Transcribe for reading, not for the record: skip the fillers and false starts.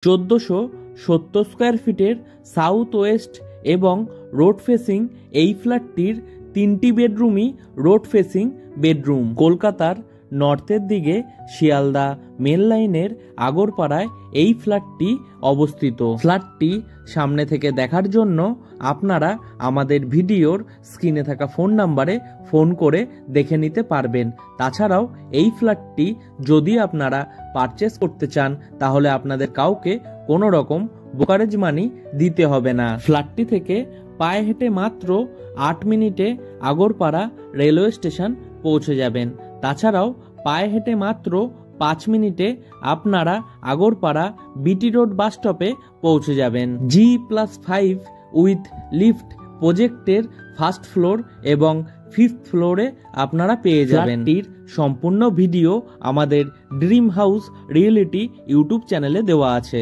1470 square ফিটের south West এবং road facing এই ফ্ল্যাটটির 3টি বেডরুমই রোড ফেসিং বেডরুম। কলকাতার নর্থের দিকে শিয়ালদা মেন লাইনের আগরপাড়ায় এই ফ্ল্যাটটি অবস্থিত। ফ্ল্যাটটি সামনে থেকে দেখার জন্য আপনারা আমাদের ভিডিওর স্ক্রিনে থাকা ফোন নাম্বারে ফোন করে দেখে নিতে পারবেন। তাছাড়াও এই ফ্ল্যাটটি যদি আপনারা পারচেস করতে চান তাহলে আপনাদের কাউকে কোনো রকম ব্রোকারেজ মানি দিতে হবে না। ফ্ল্যাটটি থেকে পায়ে হেঁটে মাত্র 8 মিনিটে আগরপাড়া রেলওয়ে স্টেশন পৌঁছে যাবেন। তাছাড়াও পায়ে হেঁটে মাত্র 5 মিনিটে আপনারা আগরপাড়া বিটি রোড বাস স্টপে পৌঁছে যাবেন। G+5 উইথ লিফট প্রজেক্টের ফার্স্ট ফ্লোর এবং 5th ফ্লোরে আপনারা পেয়ে যাবেন। ফ্ল্যাটটির সম্পূর্ণ ভিডিও আমাদের ড্রিম হাউস রিয়েলিটি ইউটিউব চ্যানেলে দেওয়া আছে।